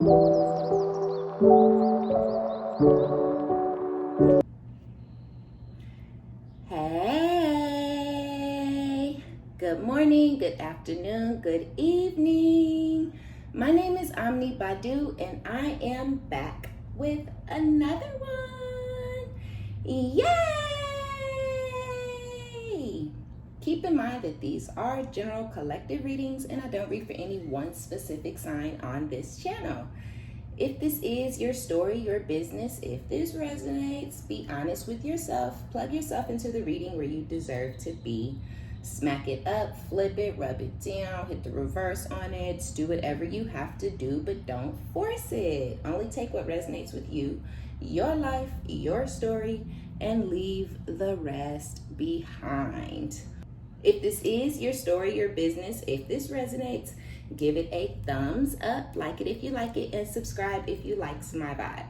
Hey, good morning, good afternoon, good evening. My name is OmniBadu and I am back with another one. Yay! Keep in mind that these are general collective readings and I don't read for any one specific sign on this channel. If this is your story, your business, if this resonates, be honest with yourself. Plug yourself into the reading where you deserve to be. Smack it up, flip it, rub it down, hit the reverse on it. Do whatever you have to do, but don't force it. Only take what resonates with you, your life, your story, and leave the rest behind. If this is your story, your business, if this resonates, give it a thumbs up, like it if you like it, and subscribe if you likes my vibe.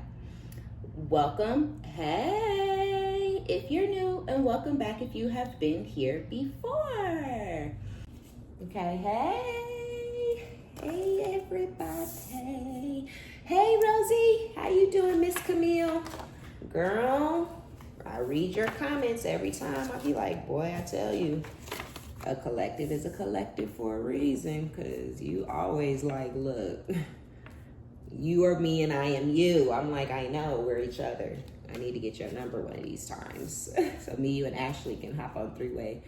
Welcome, hey, if you're new, and welcome back if you have been here before. Okay, hey everybody. Hey Rosie, how you doing, Miss Camille? Girl, I read your comments every time. I be like, boy, I tell you, a collective is a collective for a reason, because you always like, look, you are me and I am you. I'm like, I know, we're each other. I need to get your number one of these times. So me, you, and Ashley can hop on three-way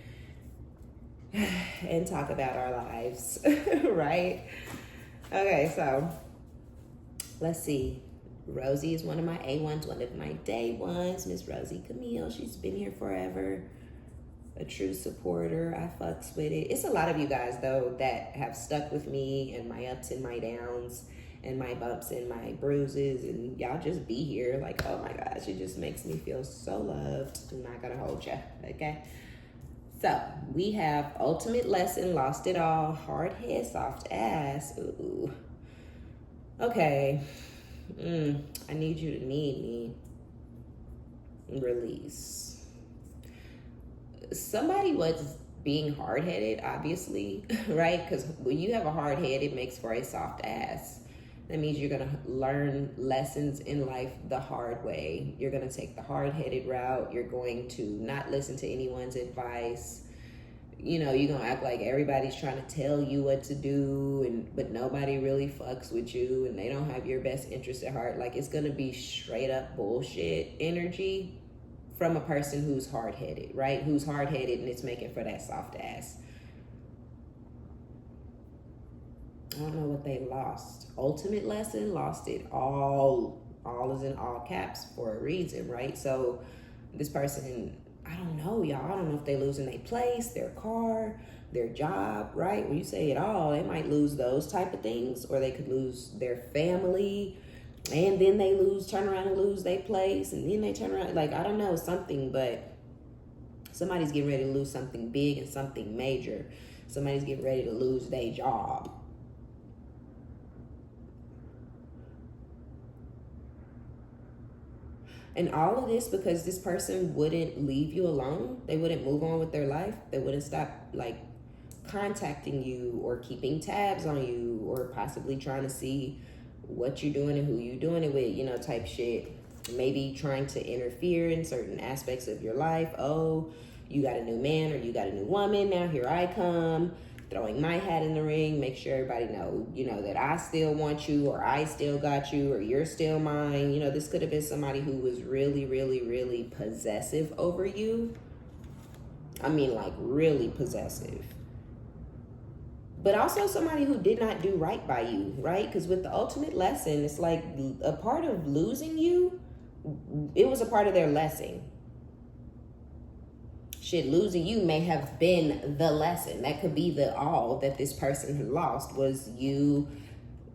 and talk about our lives, right? Okay, so let's see. Rosie is one of my A1s, one of my day ones. Miss Rosie Camille, she's been here forever. A true supporter. I fucks with it. It's a lot of you guys though that have stuck with me and my ups and my downs and my bumps and my bruises, and y'all just be here like, oh my gosh, it just makes me feel so loved. I'm not gonna hold you, okay? So we have ultimate lesson, lost it all, hard head, soft ass. Ooh. Okay. I need you to need me. Release. Somebody was being hard-headed, obviously, right? Because when you have a hard head, it makes for a soft ass. That means you're going to learn lessons in life the hard way. You're going to take the hard-headed route. You're going to not listen to anyone's advice. You know, you're going to act like everybody's trying to tell you what to do, but nobody really fucks with you, and they don't have your best interest at heart. Like, it's going to be straight-up bullshit energy from a person who's hard-headed, right? Who's hard-headed and it's making for that soft ass. I don't know what they lost. Ultimate lesson, lost it all. All is in all caps for a reason, right? So this person, I don't know, y'all. I don't know if they losing their place, their car, their job, right? When you say it all, they might lose those type of things, or they could lose their family, and then they turn around and lose their place, and then they turn around, like, I don't know, something, but somebody's getting ready to lose something big and something major. Somebody's getting ready to lose their job. And all of this because this person wouldn't leave you alone. They wouldn't move on with their life. They wouldn't stop, like, contacting you or keeping tabs on you or possibly trying to see what you're doing and who you're doing it with, you know, type shit. Maybe trying to interfere in certain aspects of your life. Oh, you got a new man or you got a new woman. Now here I come, throwing my hat in the ring. Make sure everybody know, you know, that I still want you, or I still got you, or you're still mine. You know, this could have been somebody who was really, really, really possessive over you. I mean, like, really possessive. But also somebody who did not do right by you, right? Because with the ultimate lesson, it's like a part of losing you, it was a part of their lesson. Shit, losing you may have been the lesson. That could be the all that this person had lost was you,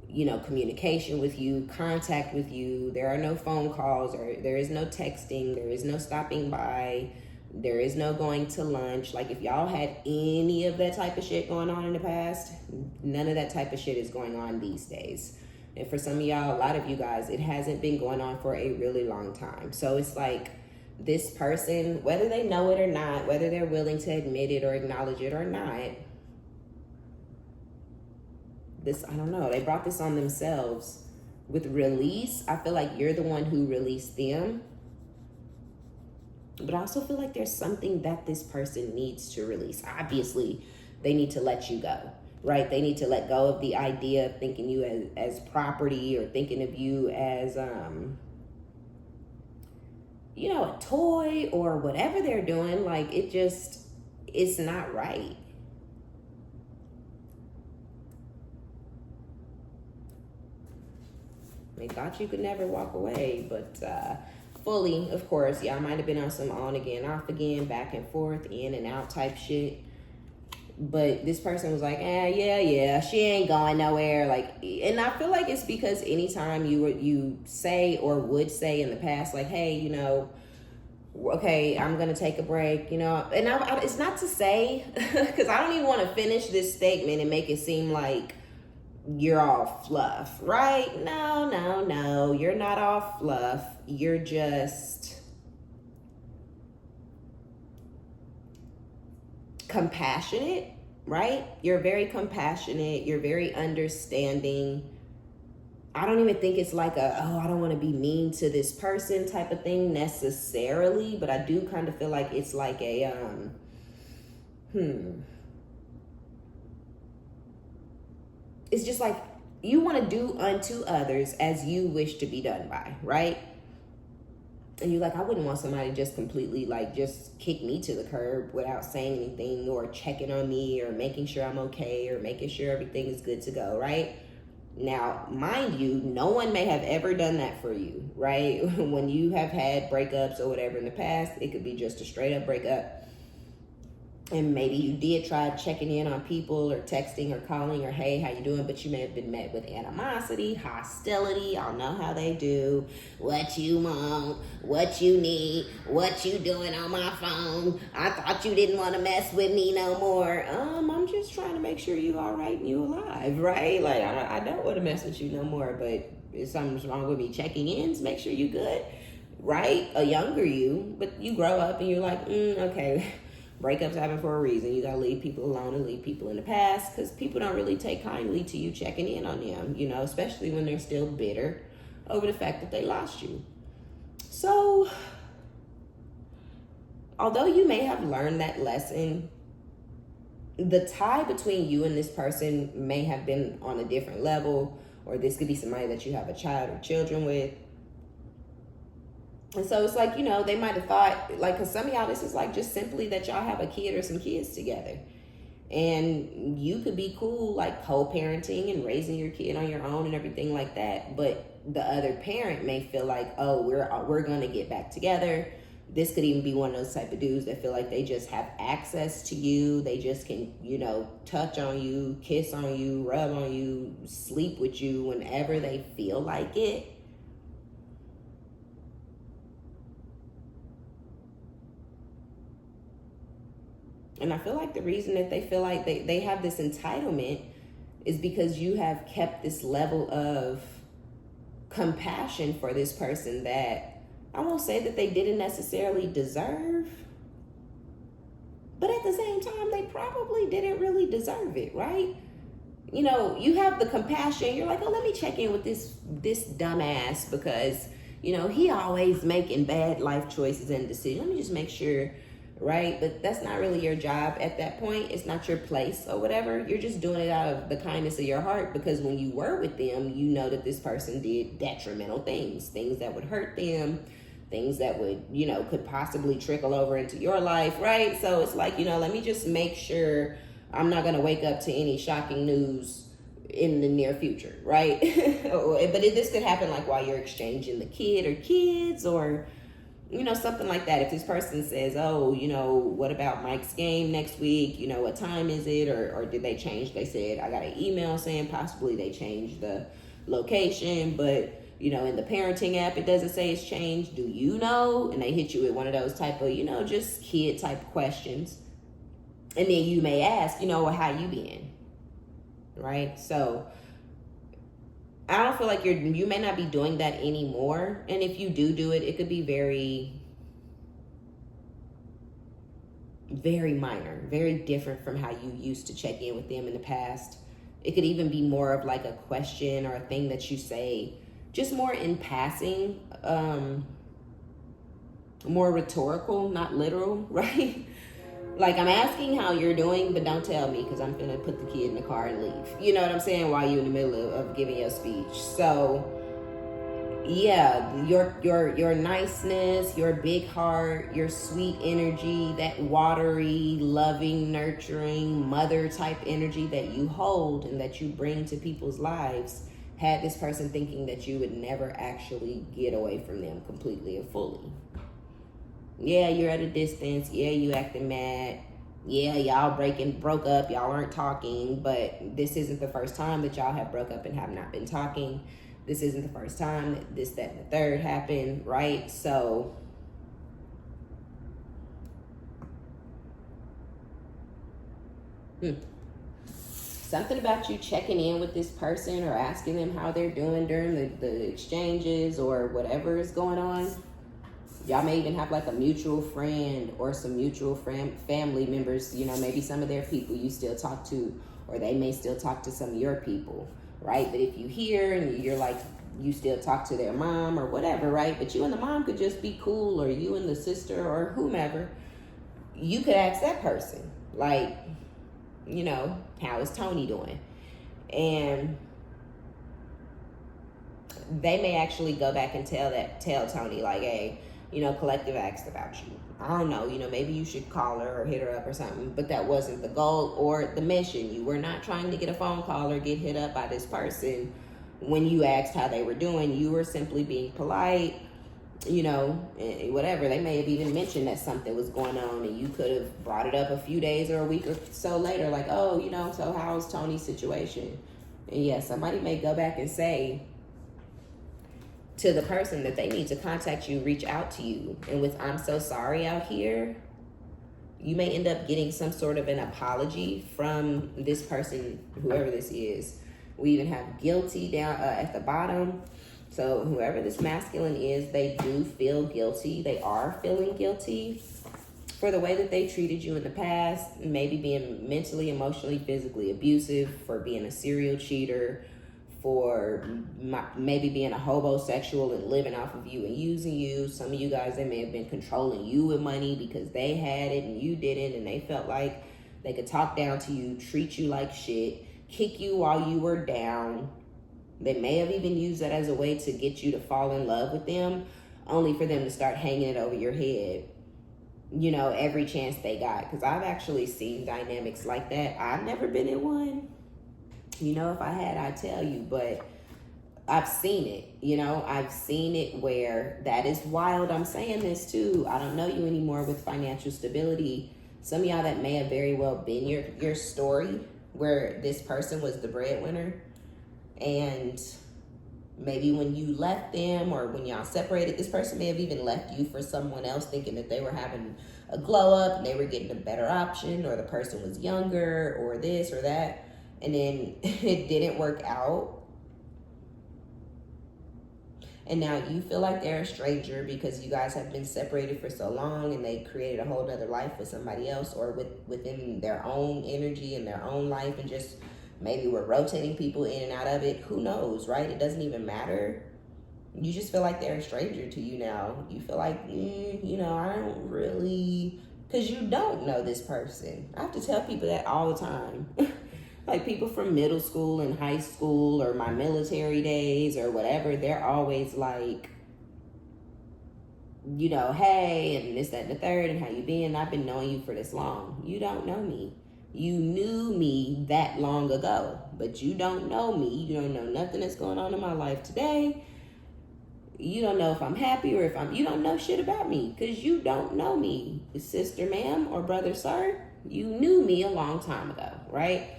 you know, communication with you, contact with you. There are no phone calls, or there is no texting. There is no stopping by. There is no going to lunch. Like, if y'all had any of that type of shit going on in the past, none of that type of shit is going on these days. And for some of y'all, a lot of you guys, it hasn't been going on for a really long time. So it's like this person, whether they know it or not, whether they're willing to admit it or acknowledge it or not, this, I don't know, they brought this on themselves. With release, I feel like you're the one who released them. But I also feel like there's something that this person needs to release. Obviously, they need to let you go, right? They need to let go of the idea of thinking you as property, or thinking of you as, you know, a toy or whatever they're doing. Like, it's not right. They thought you could never walk away, but fully, of course, y'all might have been on some on again, off again, back and forth, in and out type shit. But this person was like, yeah, she ain't going nowhere. Like, and I feel like it's because anytime you say or would say in the past, like, hey, you know, okay, I'm gonna take a break, you know, and it's not to say, because I don't even want to finish this statement and make it seem like you're all fluff, right? No, you're not all fluff. You're just compassionate, right? You're very compassionate. You're very understanding. I don't even think it's like I don't want to be mean to this person type of thing necessarily, but I do kind of feel like it's like a, it's just like you want to do unto others as you wish to be done by, right? And you're like, I wouldn't want somebody just completely like just kick me to the curb without saying anything or checking on me or making sure I'm okay or making sure everything is good to go, right? Now, mind you, no one may have ever done that for you, right? When you have had breakups or whatever in the past, it could be just a straight up breakup. And maybe you did try checking in on people or texting or calling or, hey, how you doing? But you may have been met with animosity, hostility. I'll know how they do. What you want, what you need, what you doing on my phone. I thought you didn't want to mess with me no more. I'm just trying to make sure you all right and you alive, right? Like, I don't want to mess with you no more, but if something's wrong with me, checking in to make sure you good, right? A younger you, but you grow up and you're like, okay. Breakups happen for a reason. You gotta leave people alone and leave people in the past, because people don't really take kindly to you checking in on them, you know, especially when they're still bitter over the fact that they lost you. So, although you may have learned that lesson, the tie between you and this person may have been on a different level, or this could be somebody that you have a child or children with. And so it's like, you know, they might have thought, like, because some of y'all, this is like just simply that y'all have a kid or some kids together. And you could be cool, like co-parenting and raising your kid on your own and everything like that. But the other parent may feel like, oh, we're going to get back together. This could even be one of those type of dudes that feel like they just have access to you. They just can, you know, touch on you, kiss on you, rub on you, sleep with you whenever they feel like it. And I feel like the reason that they feel like they have this entitlement is because you have kept this level of compassion for this person that I won't say that they didn't necessarily deserve, but at the same time, they probably didn't really deserve it, right? You know, you have the compassion. You're like, oh, let me check in with this dumbass because, you know, he always making bad life choices and decisions. Let me just make sure, right? But that's not really your job at that point. It's not your place or whatever. You're just doing it out of the kindness of your heart, because when you were with them, you know that this person did detrimental things that would hurt them, things that would, you know, could possibly trickle over into your life, right? So it's like, you know, let me just make sure I'm not going to wake up to any shocking news in the near future, right? But this could happen like while you're exchanging the kid or kids, or you know, something like that. If this person says, oh, you know, what about Mike's game next week? You know, what time is it? Or did they change? They said, I got an email saying possibly they changed the location, but, you know, in the parenting app, it doesn't say it's changed. Do you know? And they hit you with one of those type of, you know, just kid type questions. And then you may ask, you know, well, how you been? Right? So I don't feel like you may not be doing that anymore. And if you do it, it could be very, very minor, very different from how you used to check in with them in the past. It could even be more of like a question or a thing that you say just more in passing, more rhetorical, not literal, right? Like, I'm asking how you're doing, but don't tell me, because I'm gonna put the kid in the car and leave. You know what I'm saying? While you're in the middle of giving your speech. So yeah, your niceness, your big heart, your sweet energy, that watery, loving, nurturing, mother type energy that you hold and that you bring to people's lives, had this person thinking that you would never actually get away from them completely and fully. Yeah, you're at a distance. Yeah, you acting mad. Yeah, y'all broke up. Y'all aren't talking, but this isn't the first time that y'all have broke up and have not been talking. This isn't the first time that this, that, and the third happened, right? So something about you checking in with this person or asking them how they're doing during the exchanges or whatever is going on. Y'all may even have like a mutual friend or some mutual family members, you know, maybe some of their people you still talk to, or they may still talk to some of your people, right? But if you hear and you're like, you still talk to their mom or whatever, right? But you and the mom could just be cool, or you and the sister or whomever. You could ask that person, like, you know, how is Tony doing? And they may actually go back and tell Tony, like, hey, you know, Collective asked about you. I don't know, you know, maybe you should call her or hit her up or something, but that wasn't the goal or the mission. You were not trying to get a phone call or get hit up by this person when you asked how they were doing. You were simply being polite, you know, whatever. They may have even mentioned that something was going on and you could have brought it up a few days or a week or so later, like, oh, you know, so how's Tony's situation? And yeah, somebody may go back and say to the person that they need to contact you, reach out to you. And with I'm so sorry out here, you may end up getting some sort of an apology from this person, whoever this is. We even have guilty down at the bottom. So whoever this masculine is, they do feel guilty. They are feeling guilty for the way that they treated you in the past, maybe being mentally, emotionally, physically abusive, for being a serial cheater, for maybe being a homosexual and living off of you and using you. Some of you guys, they may have been controlling you with money because they had it and you didn't, and they felt like they could talk down to you, treat you like shit, kick you while you were down. They may have even used that as a way to get you to fall in love with them, only for them to start hanging it over your head, you know, every chance they got. Because I've actually seen dynamics like that. I've never been in one. You know, if I had, I'd tell you, but I've seen it, you know, I've seen it where that is wild. I'm saying this too. I don't know you anymore with financial stability. Some of y'all, that may have very well been your story, where this person was the breadwinner, and maybe when you left them or when y'all separated, this person may have even left you for someone else, thinking that they were having a glow up and they were getting a better option, or the person was younger or this or that. And then it didn't work out. And now you feel like they're a stranger because you guys have been separated for so long, and they created a whole other life with somebody else, or within their own energy and their own life, and just maybe we're rotating people in and out of it. Who knows, right? It doesn't even matter. You just feel like they're a stranger to you now. You feel like, you know, I don't really, because you don't know this person. I have to tell people that all the time. Like people from middle school and high school or my military days or whatever, they're always like, you know, hey, and this, that, and the third, and how you been? I've been knowing you for this long. You don't know me. You knew me that long ago, but you don't know me. You don't know nothing that's going on in my life today. You don't know if I'm happy or if you don't know shit about me, because you don't know me, sister, ma'am, or brother, sir. You knew me a long time ago, right?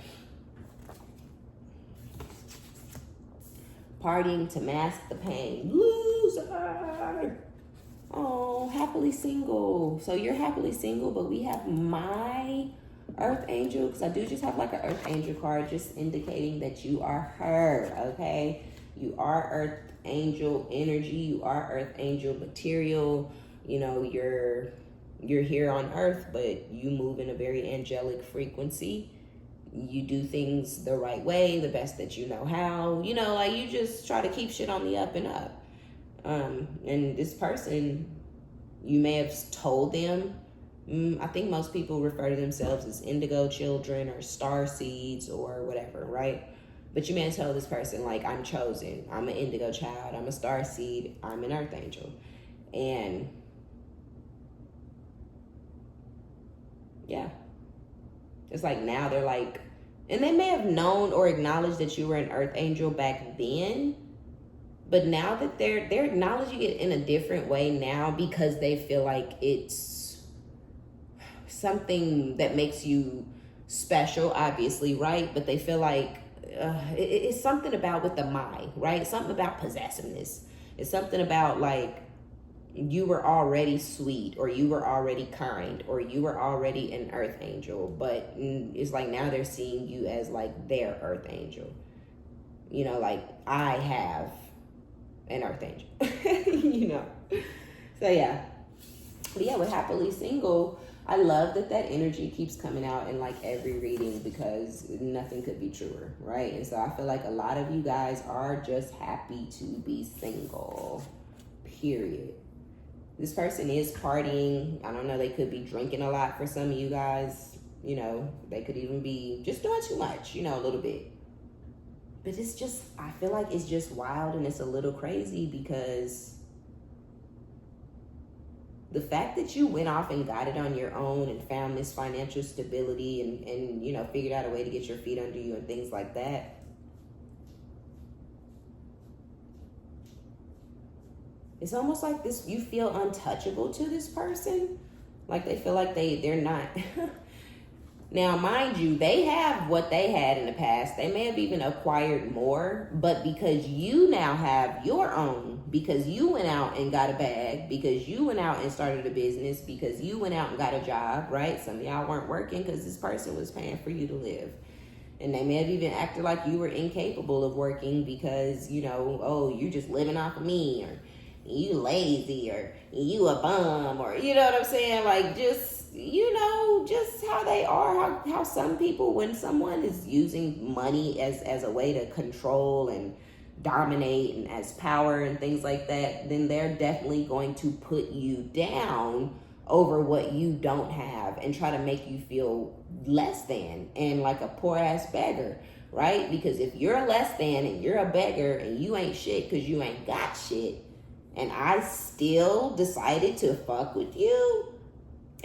Partying to mask the pain. Loser. Oh, happily single. So you're happily single, but we have my Earth Angel, because I do just have like an Earth Angel card, just indicating that you are her, okay? You are Earth Angel energy. You are Earth Angel material. You know, you're here on Earth, but you move in a very angelic frequency. you do things the right way, the best that you know how. You know, like you just try to keep shit on the up and up. And this person, you may have told them, I think most people refer to themselves as indigo children or star seeds or whatever, right? But you may tell this person, like, I'm chosen, I'm an indigo child, I'm a star seed, I'm an earth angel. And yeah, it's like now they're like, and they may have known or acknowledged that you were an earth angel back then, but now that they're acknowledging it in a different way now because they feel like it's something that makes you special, obviously, right? But they feel like it's something about with the mind, right? It's something about possessiveness. It's something about like you were already sweet, or you were already kind, or you were already an earth angel, but it's like now they're seeing you as like their earth angel. You know, like I have an earth angel, you know? So yeah. But yeah, with happily single, I love that energy keeps coming out in like every reading because nothing could be truer, right? And so I feel like a lot of you guys are just happy to be single, period. This person is partying. I don't know, they could be drinking a lot for some of you guys. You know, they could even be just doing too much, you know, a little bit. But it's just, I feel like it's just wild and it's a little crazy because the fact that you went off and got it on your own and found this financial stability and you know, figured out a way to get your feet under you and things like that. It's almost like this, you feel untouchable to this person. Like they feel like they're not. Now, mind you, they have what they had in the past. They may have even acquired more, but because you now have your own, because you went out and got a bag, because you went out and started a business, because you went out and got a job, right? Some of y'all weren't working because this person was paying for you to live. And they may have even acted like you were incapable of working because, you know, oh, you're just living off of me, or you lazy, or you a bum, or you know what I'm saying? Like just, you know, just how they are, how some people, when someone is using money as a way to control and dominate and as power and things like that, then they're definitely going to put you down over what you don't have and try to make you feel less than and like a poor ass beggar, right? Because if you're less than and you're a beggar and you ain't shit because you ain't got shit, and I still decided to fuck with you,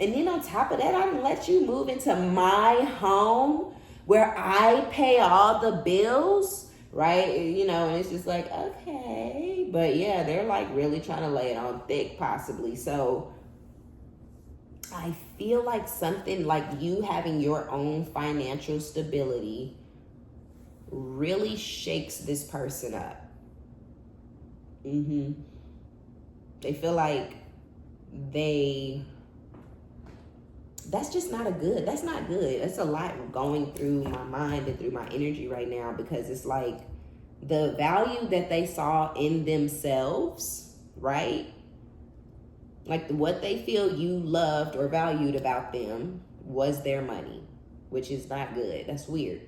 and then on top of that, I didn't let you move into my home where I pay all the bills, right? You know, and it's just like, okay. But yeah, they're like really trying to lay it on thick possibly. So I feel like something like you having your own financial stability really shakes this person up. They feel like that's just not that's not good. That's a lot going through my mind and through my energy right now, because it's like the value that they saw in themselves, right? Like what they feel you loved or valued about them was their money, which is not good. That's weird.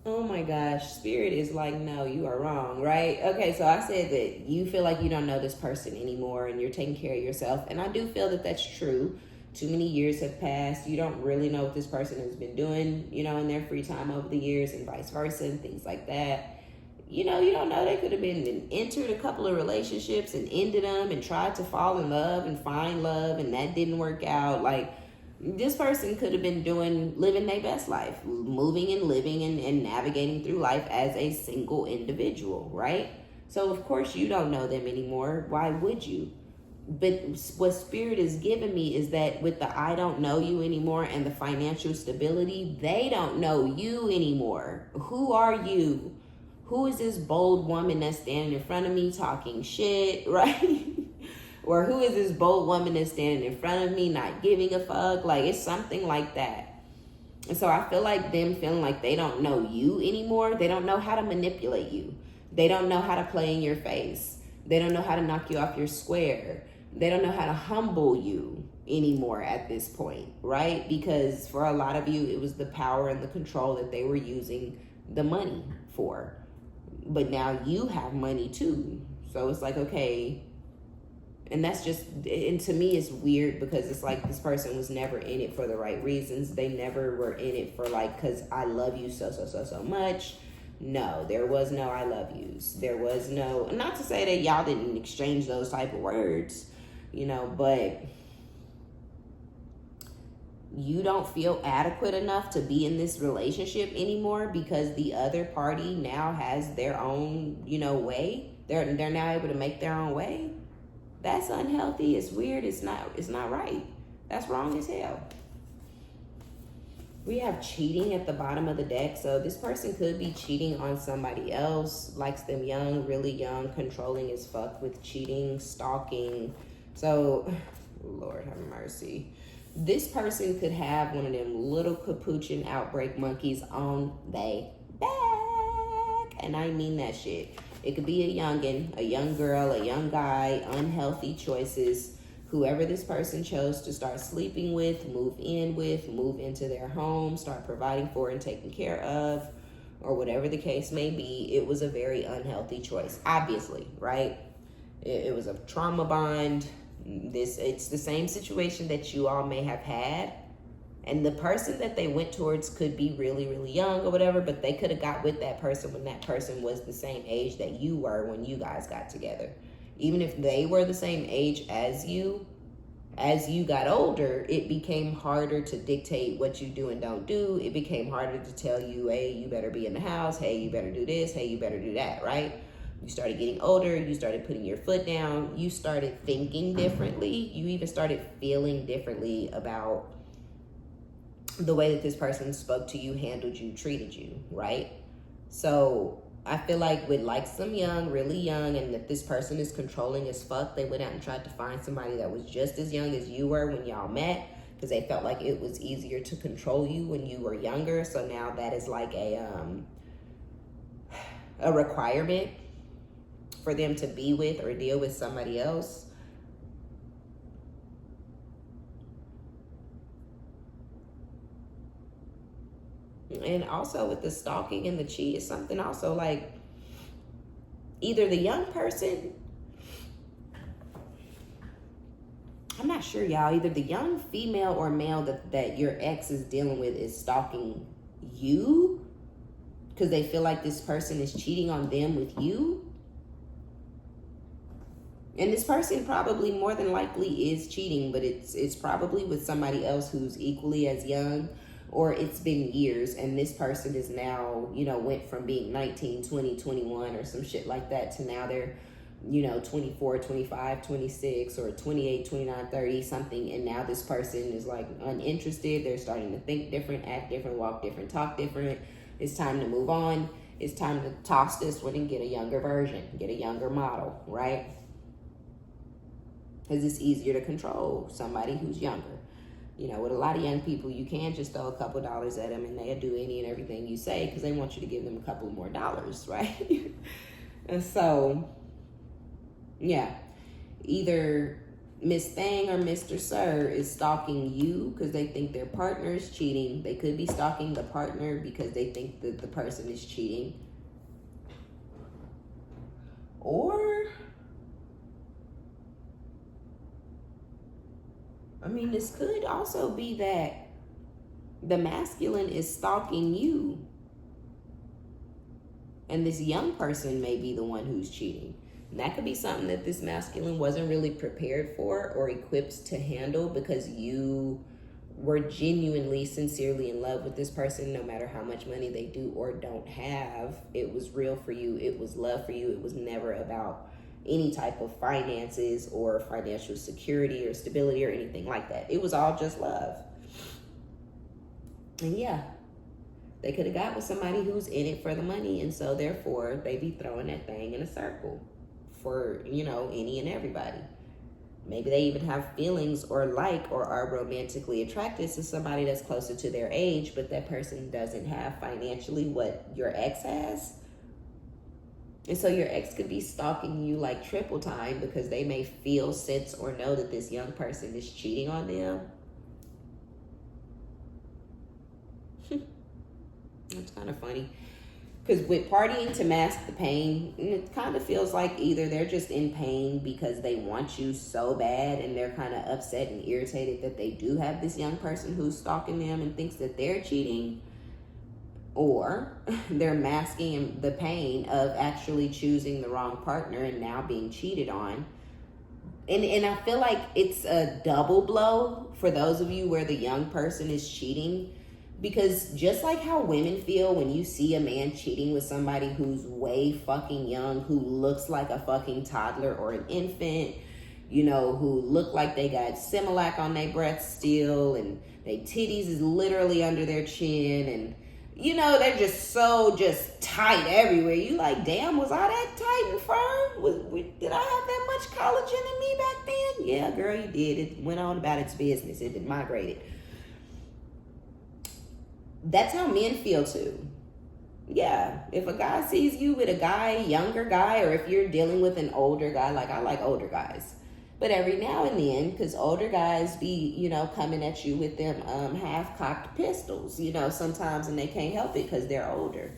Oh my gosh, Spirit is like, no, you are wrong, right? Okay, so I said that you feel like you don't know this person anymore and you're taking care of yourself. And I do feel that that's true. Too many years have passed. You don't really know what this person has been doing, you know, in their free time over the years, and vice versa and things like that. You know, you don't know. They could have been entered a couple of relationships and ended them and tried to fall in love and find love, and that didn't work out. Like, this person could have been living their best life, moving and living and navigating through life as a single individual, right? So of course you don't know them anymore. Why would you? But what Spirit is giving me is that with the I don't know you anymore and the financial stability, they don't know you anymore. Who are you? Who is this bold woman that's standing in front of me talking shit, right? Or who is this bold woman that's standing in front of me not giving a fuck? Like, it's something like that. And so I feel like them feeling like they don't know you anymore. They don't know how to manipulate you. They don't know how to play in your face. They don't know how to knock you off your square. they don't know how to humble you anymore at this point, right? Because for a lot of you, it was the power and the control that they were using the money for. But now you have money too. So it's like, okay, and that's just, and to me it's weird because it's like this person was never in it for the right reasons. They never were in it for like, because I love you so much. No, there was no I love yous. There was no, not to say that y'all didn't exchange those type of words, you know, but you don't feel adequate enough to be in this relationship anymore because the other party now has their own, you know, way. They're now able to make their own way. That's unhealthy. It's weird. It's not right. That's wrong as hell. We have cheating at the bottom of the deck. So this person could be cheating on somebody else, likes them young, really young, controlling as fuck with cheating, stalking. So, Lord have mercy. This person could have one of them little capuchin outbreak monkeys on they back. And I mean that shit. It could be a youngin', a young girl, a young guy, unhealthy choices. Whoever this person chose to start sleeping with, move into their home, start providing for and taking care of, or whatever the case may be, it was a very unhealthy choice, obviously, right? It was a trauma bond. It's the same situation that you all may have had. And the person that they went towards could be really, really young or whatever, but they could have got with that person when that person was the same age that you were when you guys got together. Even if they were the same age as you got older, it became harder to dictate what you do and don't do. It became harder to tell you, hey, you better be in the house. Hey, you better do this. Hey, you better do that, right? You started getting older. You started putting your foot down. You started thinking differently. You even started feeling differently about the way that this person spoke to you, handled you, treated you, right? So I feel like with like some young, really young, and that this person is controlling as fuck, they went out and tried to find somebody that was just as young as you were when y'all met because they felt like it was easier to control you when you were younger. So now that is like a requirement for them to be with or deal with somebody else. And also with the stalking and the cheat is something also like either the young person, I'm not sure y'all, either the young female or male that your ex is dealing with is stalking you because they feel like this person is cheating on them with you. And this person probably more than likely is cheating, but it's probably with somebody else who's equally as young, or it's been years and this person is now, you know, went from being 19, 20, 21 or some shit like that to now they're, you know, 24, 25, 26 or 28, 29, 30 something. And now this person is like uninterested. They're starting to think different, act different, walk different, talk different. It's time to move on. It's time to toss this one and get a younger version, get a younger model, right? Because it's easier to control somebody who's younger. You know, with a lot of young people, you can just throw a couple dollars at them and they'll do any and everything you say because they want you to give them a couple more dollars, right? And so, yeah, either Miss Thang or Mr. Sir is stalking you because they think their partner is cheating. They could be stalking the partner because they think that the person is cheating. Or, I mean, this could also be that the masculine is stalking you. And this young person may be the one who's cheating. And that could be something that this masculine wasn't really prepared for or equipped to handle because you were genuinely, sincerely in love with this person, no matter how much money they do or don't have. It was real for you. It was love for you. It was never about any type of finances or financial security or stability or anything like that. It was all just love. And yeah, they could have got with somebody who's in it for the money, and so therefore they be throwing that thing in a circle for, you know, any and everybody. Maybe they even have feelings or like or are romantically attracted to somebody that's closer to their age, but that person doesn't have financially what your ex has. And so your ex could be stalking you like triple time because they may feel, sense, or know that this young person is cheating on them. That's kind of funny. Because with partying to mask the pain, it kind of feels like either they're just in pain because they want you so bad and they're kind of upset and irritated that they do have this young person who's stalking them and thinks that they're cheating, or they're masking the pain of actually choosing the wrong partner and now being cheated on. And I feel like it's a double blow for those of you where the young person is cheating. Because just like how women feel when you see a man cheating with somebody who's way fucking young, who looks like a fucking toddler or an infant, you know, who look like they got Similac on their breath still, and their titties is literally under their chin, and, you know, they're just so just tight everywhere. You like, damn, was I that tight and firm? Did I have that much collagen in me back then? Yeah, girl, you did. It went on about its business. It migrated. That's how men feel too. Yeah, if a guy sees you with a guy, younger guy, or if you're dealing with an older guy, like I like older guys. But every now and then, because older guys be, you know, coming at you with them half-cocked pistols, you know, sometimes, and they can't help it because they're older.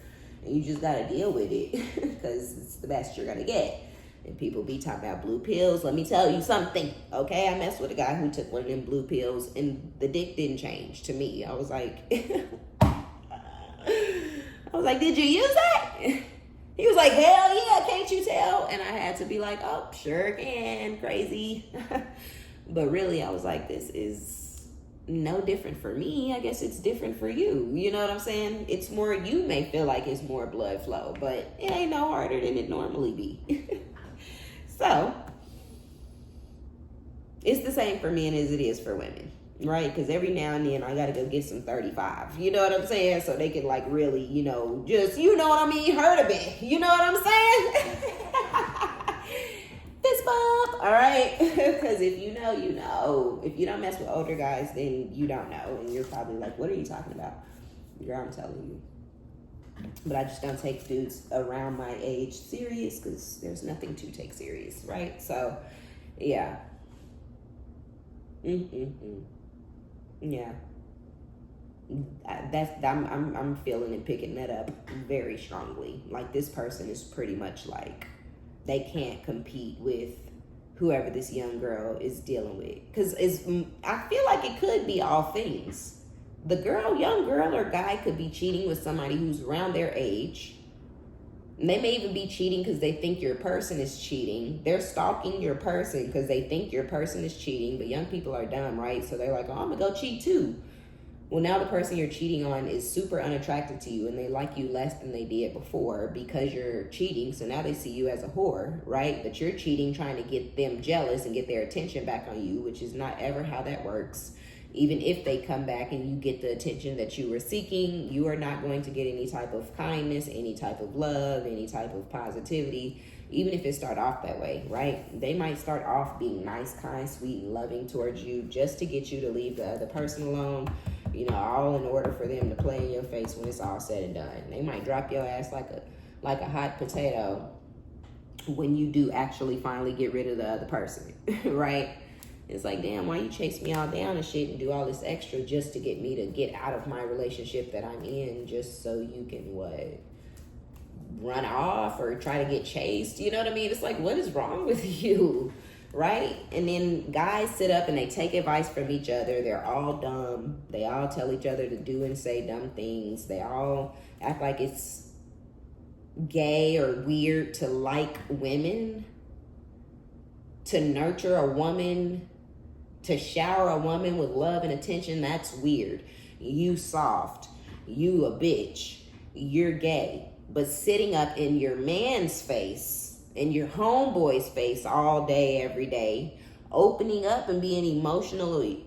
And you just got to deal with it because it's the best you're going to get. And people be talking about blue pills. Let me tell you something, okay? I messed with a guy who took one of them blue pills, and the dick didn't change to me. I was like... did you use that? He was like, hell yeah, can't you tell? And I had to be like, oh, sure can, crazy. But really, I was like, this is no different for me. I guess it's different for you. You know what I'm saying? It's more, you may feel like it's more blood flow, but it ain't no harder than it normally be. So, it's the same for men as it is for women. Right? Because every now and then I gotta go get some 35. You know what I'm saying? So they can like really, you know, just, you know what I mean, hurt a bit. You know what I'm saying? Fist bump. All right? Because if you know, you know. If you don't mess with older guys, then you don't know. And you're probably like, what are you talking about? Girl, I'm telling you. But I just don't take dudes around my age serious because there's nothing to take serious, right? So, yeah. Yeah, I'm feeling and picking that up very strongly. Like, this person is pretty much like they can't compete with whoever this young girl is dealing with, because I feel like it could be all things. The young girl or guy could be cheating with somebody who's around their age. And they may even be cheating because they think your person is cheating. They're stalking your person because they think your person is cheating. But young people are dumb, right? So they're like, oh, I'm going to go cheat too. Well, now the person you're cheating on is super unattracted to you and they like you less than they did before because you're cheating. So now they see you as a whore, right? But you're cheating, trying to get them jealous and get their attention back on you, which is not ever how that works. Even if they come back and you get the attention that you were seeking, you are not going to get any type of kindness, any type of love, any type of positivity, even if it start off that way, right? They might start off being nice, kind, sweet, and loving towards you just to get you to leave the other person alone, you know, all in order for them to play in your face when it's all said and done. They might drop your ass like a hot potato when you do actually finally get rid of the other person, right? It's like, damn, why you chase me all down and shit and do all this extra just to get me to get out of my relationship that I'm in just so you can, run off or try to get chased? You know what I mean? It's like, what is wrong with you, right? And then guys sit up and they take advice from each other. They're all dumb. They all tell each other to do and say dumb things. They all act like it's gay or weird to like women, to nurture a woman, to shower a woman with love and attention. That's weird. You soft. You a bitch. You're gay. But sitting up in your man's face, in your homeboy's face all day, every day, opening up and being emotionally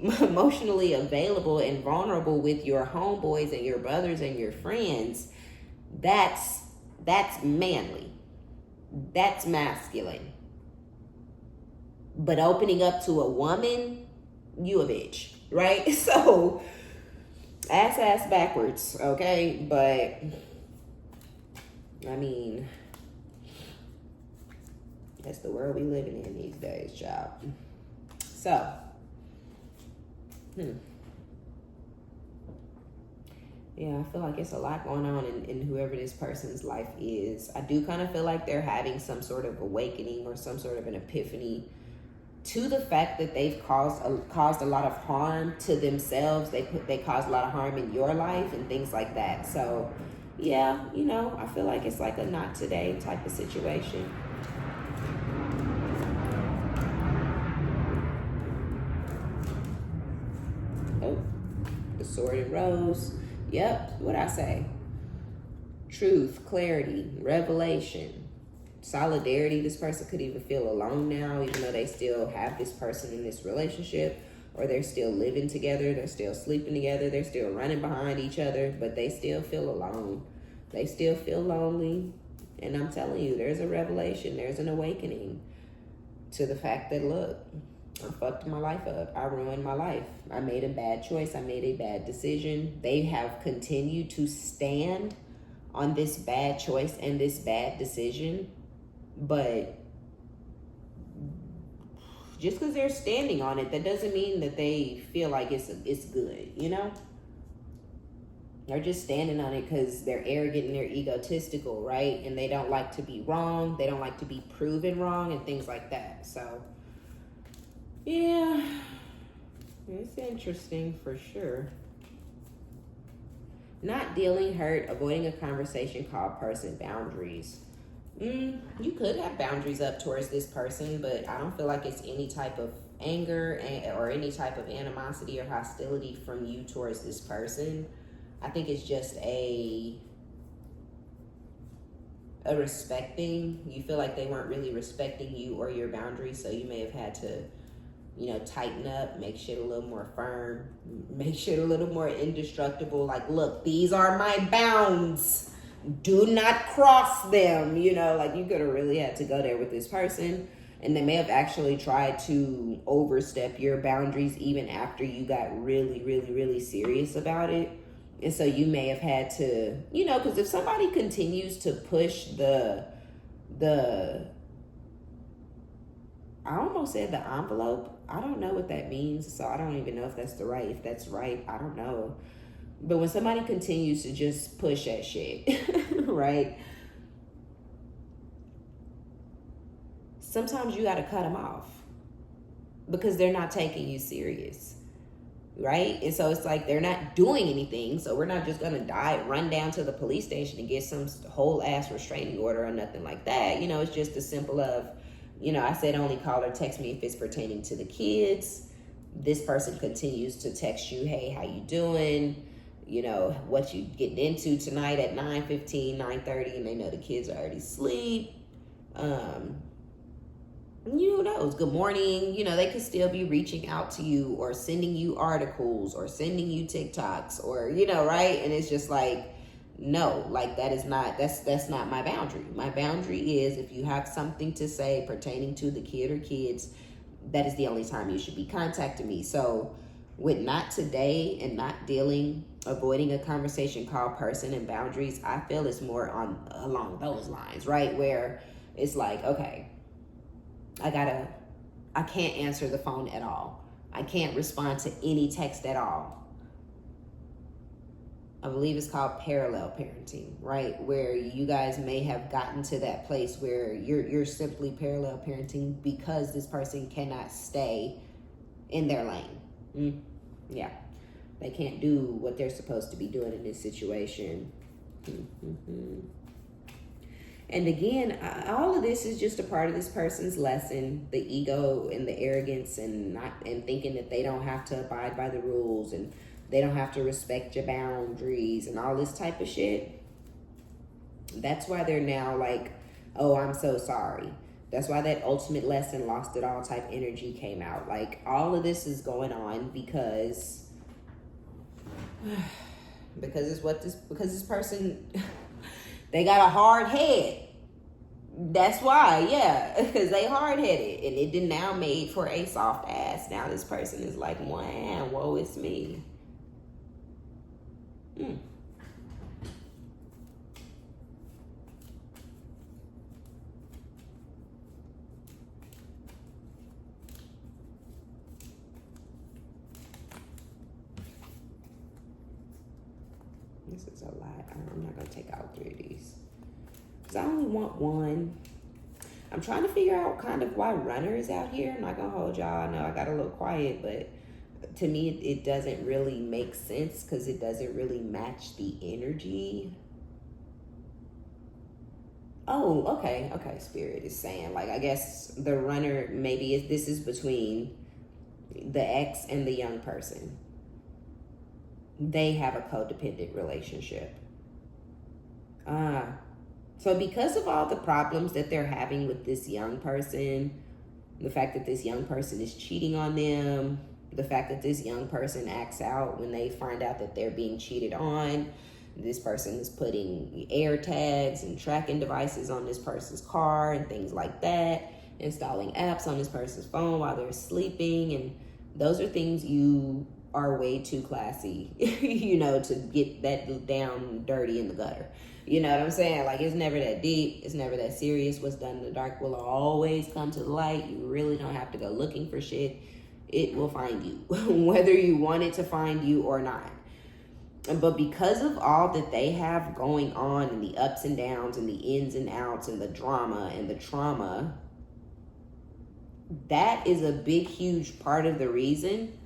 available and vulnerable with your homeboys and your brothers and your friends, that's manly. That's masculine. But opening up to a woman, you a bitch, right? So, ass backwards, okay? But, I mean, That's the world we living in these days, child. So, yeah, I feel like it's a lot going on in whoever this person's life is. I do kind of feel like they're having some sort of awakening or some sort of an epiphany to the fact that they've caused a lot of harm to themselves. They caused a lot of harm in your life and things like that. So, yeah, I feel like it's like a not today type of situation. Oh, the Sword and Rose. Yep, what I say? Truth, clarity, revelation, solidarity. This person could even feel alone now, even though they still have this person in this relationship, or they're still living together, they're still sleeping together, they're still running behind each other, but they still feel alone. They still feel lonely. And I'm telling you, there's a revelation, there's an awakening to the fact that, look, I fucked my life up. I ruined my life. I made a bad choice. I made a bad decision. They have continued to stand on this bad choice and this bad decision, but just because they're standing on it, that doesn't mean that they feel like it's good, They're just standing on it because they're arrogant and they're egotistical, right? And they don't like to be wrong. They don't like to be proven wrong and things like that. So, yeah, it's interesting for sure. Not dealing hurt, avoiding a conversation called person boundaries. You could have boundaries up towards this person, but I don't feel like it's any type of anger or any type of animosity or hostility from you towards this person. I think it's just a respecting. You feel like they weren't really respecting you or your boundaries, so you may have had to, tighten up, make shit a little more firm, make shit a little more indestructible. Like, look, these are my bounds. Do not cross them. Like you could have really had to go there with this person. And they may have actually tried to overstep your boundaries even after you got really, really, really serious about it. And so you may have had to, because if somebody continues to push the I almost said the envelope. I don't know what that means, so I don't even know if that's right. I don't know. But when somebody continues to just push that shit, right? Sometimes you got to cut them off because they're not taking you serious, right? And so it's like they're not doing anything, so we're not just going to run down to the police station and get some whole ass restraining order or nothing like that. It's just as simple of, I said only call or text me if it's pertaining to the kids. This person continues to text you, hey, how you doing? What you getting into tonight at 9:15, 9:30, and they know the kids are already asleep. Who knows? Good morning. They could still be reaching out to you or sending you articles or sending you TikToks or, right? And it's just like, no, like that's not my boundary. My boundary is if you have something to say pertaining to the kid or kids, that is the only time you should be contacting me. So with not today and not avoiding a conversation called person and boundaries, I feel it's more along those lines, right? Where it's like, okay, I can't answer the phone at all. I can't respond to any text at all. I believe it's called parallel parenting, right? Where you guys may have gotten to that place where you're simply parallel parenting because this person cannot stay in their lane. Yeah. They can't do what they're supposed to be doing in this situation. And again, all of this is just a part of this person's lesson, the ego and the arrogance and thinking that they don't have to abide by the rules and they don't have to respect your boundaries and all this type of shit. That's why they're now like, oh, I'm so sorry. That's why that ultimate lesson, lost it all type energy came out. Like all of this is going on because this person, they got a hard head. That's why, yeah, because they hard-headed and it did now made for a soft ass. Now this person is like, wow, woe is me. This is a lot. I'm not going to take out 3 of these. Because I only want 1. I'm trying to figure out kind of why runner is out here. I'm not going to hold y'all. I know I got a little quiet, but to me, it doesn't really make sense because it doesn't really match the energy. Oh, okay. Spirit is saying, like, I guess the runner maybe this is between the ex and the young person. They have a codependent relationship. So because of all the problems that they're having with this young person, the fact that this young person is cheating on them, the fact that this young person acts out when they find out that they're being cheated on, this person is putting air tags and tracking devices on this person's car and things like that, installing apps on this person's phone while they're sleeping, and those are things you are way too classy, to get that down dirty in the gutter. You know what I'm saying? Like, it's never that deep. It's never that serious. What's done in the dark will always come to the light. You really don't have to go looking for shit. It will find you, whether you want it to find you or not. But because of all that they have going on, and the ups and downs and the ins and outs and the drama and the trauma, that is a big, huge part of the reason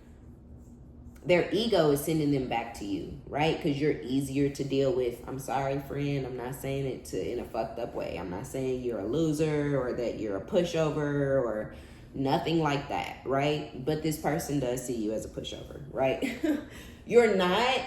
their ego is sending them back to you, right? Because you're easier to deal with. I'm sorry, friend. I'm not saying it in a fucked up way. I'm not saying you're a loser or that you're a pushover or nothing like that, right? But this person does see you as a pushover, right? You're not.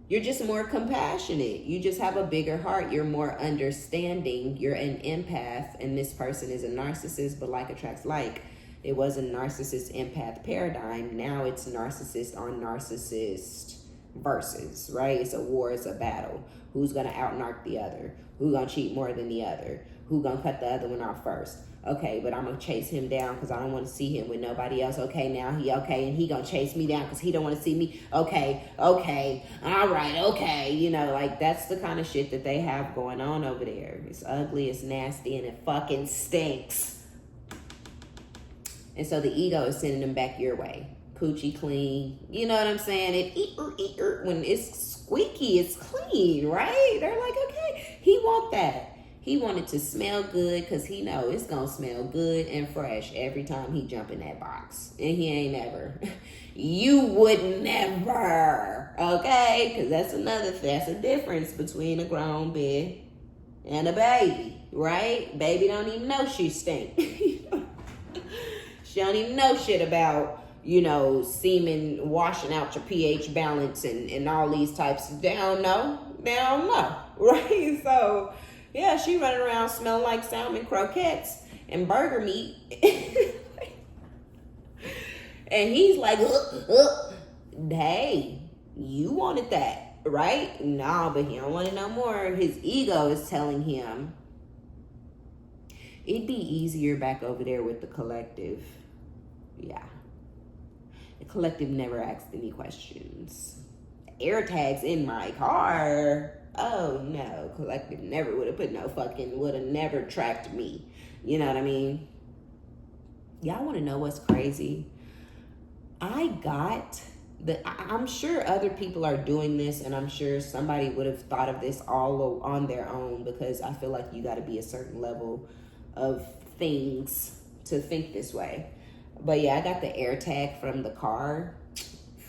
You're just more compassionate. You just have a bigger heart. You're more understanding. You're an empath, and this person is a narcissist, but like attracts like. It was a narcissist empath paradigm. Now it's narcissist on narcissist versus, right? It's a war, it's a battle. Who's gonna out-narc the other? Who's gonna cheat more than the other? Who's gonna cut the other one off first? Okay, but I'm gonna chase him down because I don't want to see him with nobody else. Okay, now he okay, and he gonna chase me down because he don't want to see me. Okay, all right, okay. Like, that's the kind of shit that they have going on over there. It's ugly, it's nasty, and it fucking stinks. And so the ego is sending them back your way. Coochie clean. You know what I'm saying? When it's squeaky, it's clean, right? They're like, okay, he want that. He wanted to smell good because he know it's going to smell good and fresh every time he jump in that box. And he ain't never. You would never. Okay? Because that's a difference between a grown bitch and a baby, right? Baby don't even know she stink. She don't even know shit about, semen washing out your pH balance and all these types. They don't know, right? So, yeah, she running around smelling like salmon croquettes and burger meat. And he's like, hey, you wanted that, right? No, but he don't want it no more. His ego is telling him, it'd be easier back over there with the collective. Yeah. The collective never asked any questions. Air tags in my car. Oh no, collective never would have never tracked me. You know what I mean? Y'all want to know what's crazy? I'm sure other people are doing this, and I'm sure somebody would have thought of this all on their own, because I feel like you got to be a certain level of things to think this way. But yeah, I got the air tag from the car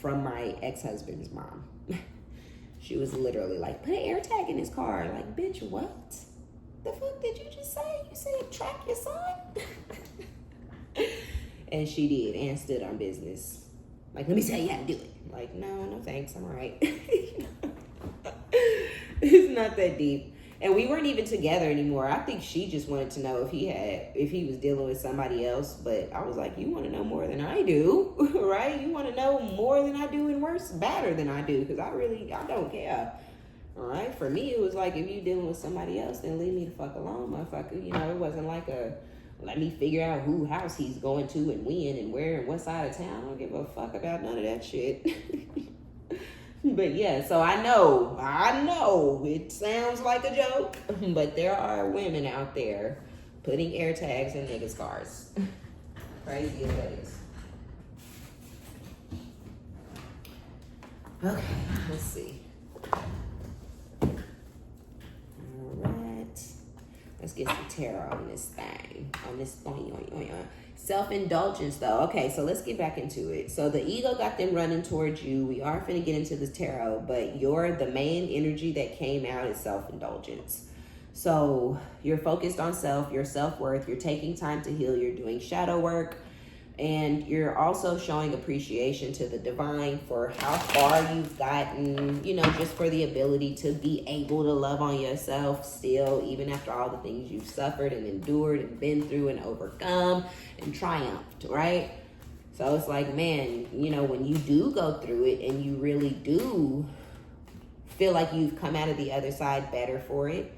from my ex-husband's mom. She was literally like, put an air tag in his car. Like, bitch, what? The fuck did you just say? You said track your son? And she did, and stood on business. Like, let me tell you how to do it. Like, no thanks, I'm all right. It's not that deep. And we weren't even together anymore. I think she just wanted to know if he was dealing with somebody else. But I was like, you want to know more than I do, right? You want to know more than I do and badder than I do, because I don't care. All right. For me, it was like, if you dealing with somebody else, then leave me the fuck alone, motherfucker. It wasn't like let me figure out who house he's going to and when and where and what side of town. I don't give a fuck about none of that shit. But yeah, so I know it sounds like a joke, but there are women out there putting air tags in niggas' cars. Crazy as that is. Okay, let's see. Let's get some tarot on this thing. On this self-indulgence though. Okay, so let's get back into it. So the ego got them running towards you. We are finna get into the tarot, but the main energy that came out is self-indulgence. So you're focused on self, your self-worth, you're taking time to heal, you're doing shadow work, and you're also showing appreciation to the divine for how far you've gotten, just for the ability to be able to love on yourself still, even after all the things you've suffered and endured and been through and overcome and triumphed, right? So it's like, man, when you do go through it and you really do feel like you've come out of the other side better for it,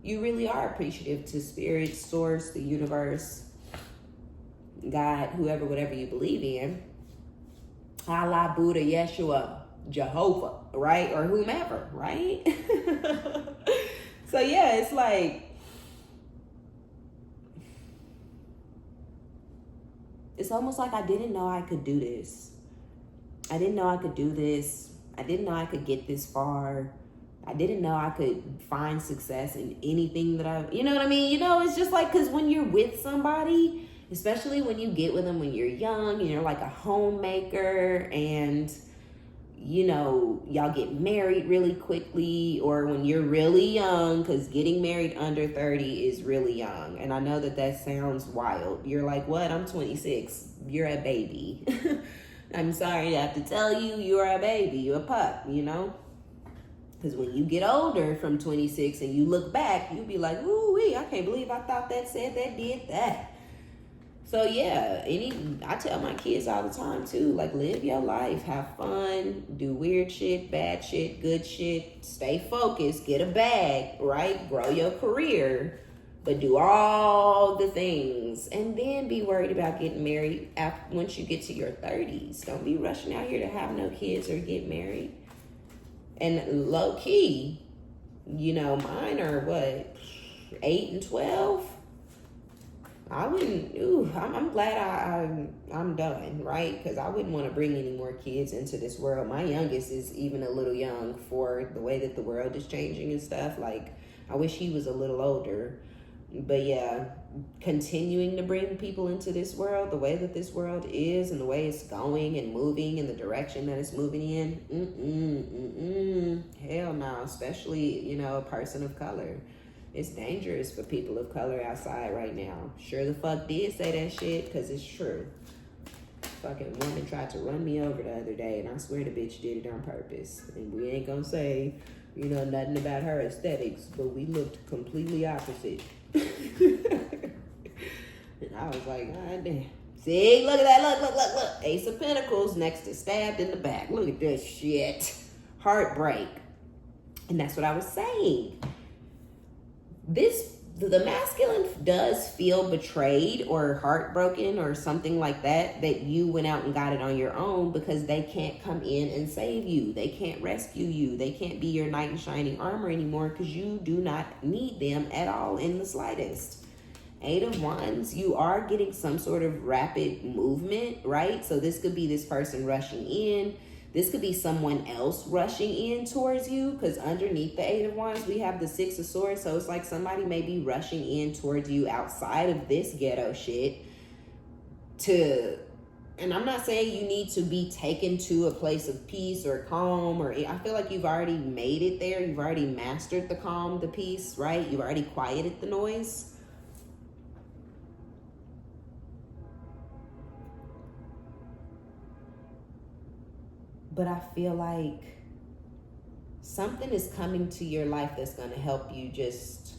you really are appreciative to spirit, source, the universe, God, whoever, whatever you believe in, Allah, Buddha, Yeshua, Jehovah, right? Or whomever, right? So yeah, it's like, it's almost like I didn't know I could do this. I didn't know I could do this. I didn't know I could get this far. I didn't know I could find success in anything that you know what I mean? It's just like, because when you're with somebody, especially when you get with them when you're young and you're like a homemaker and, y'all get married really quickly, or when you're really young, because getting married under 30 is really young. And I know that sounds wild. You're like, what? I'm 26. You're a baby. I'm sorry to have to tell you, you're a baby. You're a pup, Because when you get older from 26 and you look back, you'll be like, ooh-wee, I can't believe I thought that said that did that. So yeah, I tell my kids all the time too, like, live your life, have fun, do weird shit, bad shit, good shit, stay focused, get a bag, right? Grow your career, but do all the things, and then be worried about getting married once you get to your 30s. Don't be rushing out here to have no kids or get married. And low key, mine are what, 8 and 12? I wouldn't, I'm glad I'm done, right? Because I wouldn't want to bring any more kids into this world. My youngest is even a little young for the way that the world is changing and stuff. Like, I wish he was a little older. But yeah, continuing to bring people into this world, the way that this world is and the way it's going and moving in the direction that it's moving in, hell no, especially, a person of color. It's dangerous for people of color outside right now. Sure the fuck did say that shit, because it's true. Fucking woman tried to run me over the other day, and I swear the bitch did it on purpose. And we ain't gonna say, nothing about her aesthetics, but we looked completely opposite. And I was like, God damn. See, look at that, look. Ace of Pentacles next to stabbed in the back. Look at this shit. Heartbreak. And that's what I was saying. The masculine does feel betrayed or heartbroken or something like that you went out and got it on your own, because they can't come in and save you. They can't rescue you. They can't be your knight in shining armor anymore, because you do not need them at all in the slightest. 8 of Wands, you are getting some sort of rapid movement, right? So this could be this person rushing in. This could be someone else rushing in towards you, because underneath the 8 of Wands, we have the 6 of Swords. So it's like somebody may be rushing in towards you outside of this ghetto shit and I'm not saying you need to be taken to a place of peace or calm, or I feel like you've already made it there. You've already mastered the calm, the peace, right? You've already quieted the noise. But I feel like something is coming to your life that's going to help you just,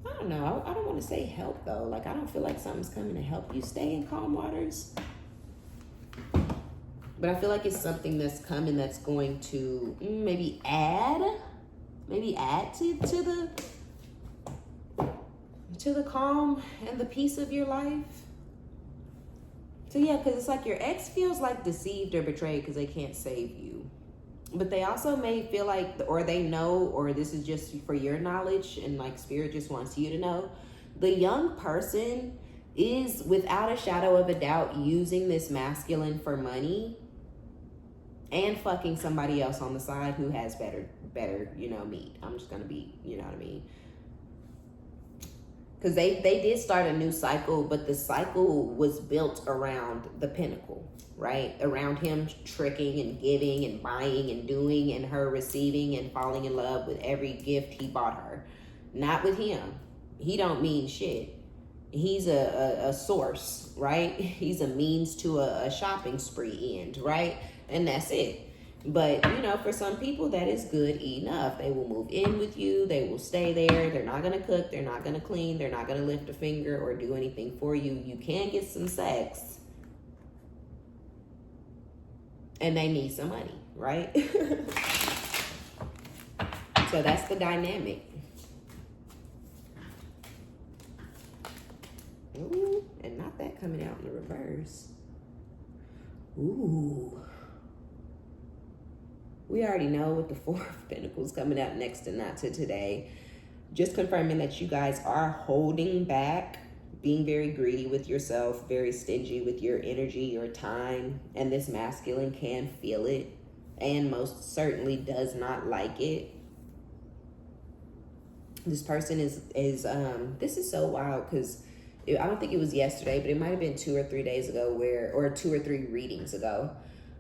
I don't know. I don't want to say help though. Like, I don't feel like something's coming to help you stay in calm waters. But I feel like it's something that's coming that's going to maybe add to the calm and the peace of your life. So yeah, because it's like your ex feels like deceived or betrayed because they can't save you. But they also may feel like, or they know, or this is just for your knowledge, and like spirit just wants you to know, the young person is without a shadow of a doubt using this masculine for money and fucking somebody else on the side who has better, meat. I'm just gonna be, you know what I mean? Because they did start a new cycle, but the cycle was built around the pinnacle, right? Around him tricking and giving and buying and doing, and her receiving and falling in love with every gift he bought her. Not with him. He don't mean shit. He's a source, right? He's a means to a shopping spree end, right? And that's it. But, you know, for some people, that is good enough. They will move in with you. They will stay there. They're not going to cook. They're not going to clean. They're not going to lift a finger or do anything for you. You can get some sex. And they need some money, right? So that's the dynamic. Ooh, and not that coming out in the reverse. Ooh. We already know what the Four of Pentacles coming out next to not to today. Just confirming that you guys are holding back, being very greedy with yourself, very stingy with your energy, your time. And this masculine can feel it and most certainly does not like it. This person is this is so wild because I don't think it was yesterday, but it might have been 2 or 3 days ago or 2 or 3 readings ago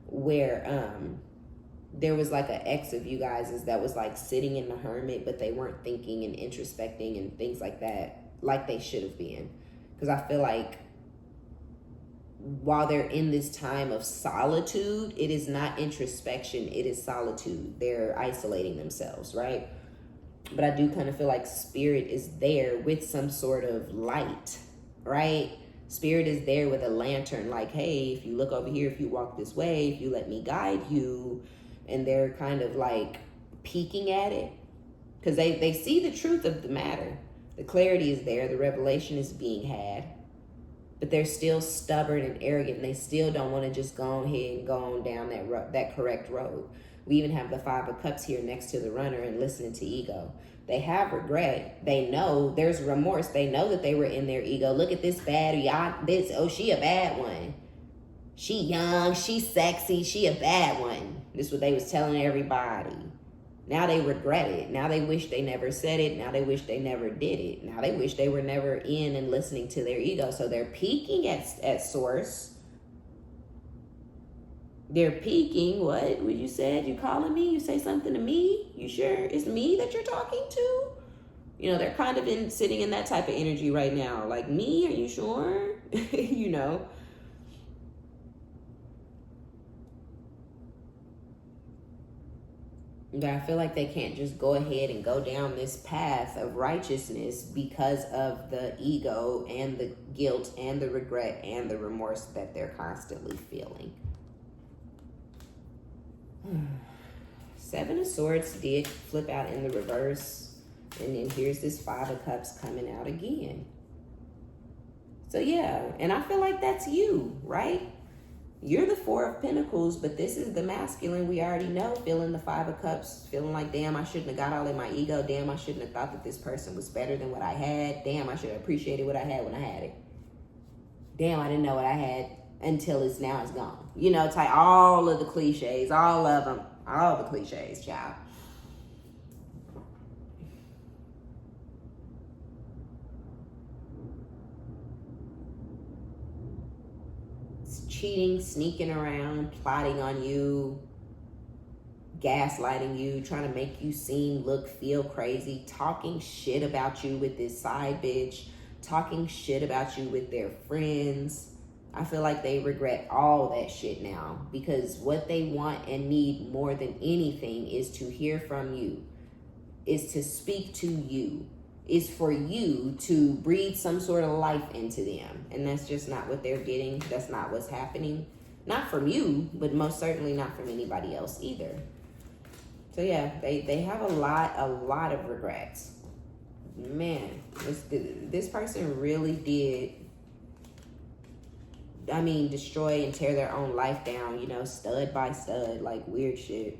where there was like an ex of you guys that was like sitting in the hermit, but they weren't thinking and introspecting and things like that like they should have been. Because I feel like while they're in this time of solitude, it is not introspection, it is solitude. They're isolating themselves, right? But I do kind of feel like spirit is there with some sort of light, right? Spirit is there with a lantern, like, hey, if you look over here, if you walk this way, if you let me guide you. And they're kind of like peeking at it because they see the truth of the matter. The clarity is there. The revelation is being had. But they're still stubborn and arrogant. And they still don't want to just go ahead and go on down that correct road. We even have the Five of Cups here next to the runner and listening to ego. They have regret. They know there's remorse. They know that they were in their ego. Look at this bad. She a bad one. She young, she sexy, she a bad one. This is what they was telling everybody. Now they regret it. Now they wish they never said it. Now they wish they never did it. Now they wish they were never in and listening to their ego. So they're peeking at source. They're peeking. What you said? You calling me? You say something to me? You sure it's me that you're talking to? You know, they're kind of sitting in that type of energy right now. Like, me? Are you sure? You know. But I feel like they can't just go ahead and go down this path of righteousness because of the ego and the guilt and the regret and the remorse that they're constantly feeling. Seven of Swords did flip out in the reverse. And then here's this Five of Cups coming out again. So yeah, and I feel like that's you, right? You're the Four of Pentacles, but this is the masculine we already know, feeling the Five of Cups, feeling like, damn, I shouldn't have got all in my ego. Damn, I shouldn't have thought that this person was better than what I had. Damn, I should have appreciated what I had when I had it. Damn, I didn't know what I had until it's gone. You know, it's like all of the cliches, all of them, all the cliches, child. Cheating, sneaking around, plotting on you, gaslighting you, trying to make you look, feel crazy, talking shit about you with this side bitch, talking shit about you with their friends. I feel like they regret all that shit now because what they want and need more than anything is to hear from you, is to speak to you, is for you to breathe some sort of life into them. And that's just not what they're getting. That's not what's happening. Not from you, but most certainly not from anybody else either. So yeah, they have a lot of regrets. Man, this person really did, I mean, destroy and tear their own life down, you know, stud by stud, like weird shit.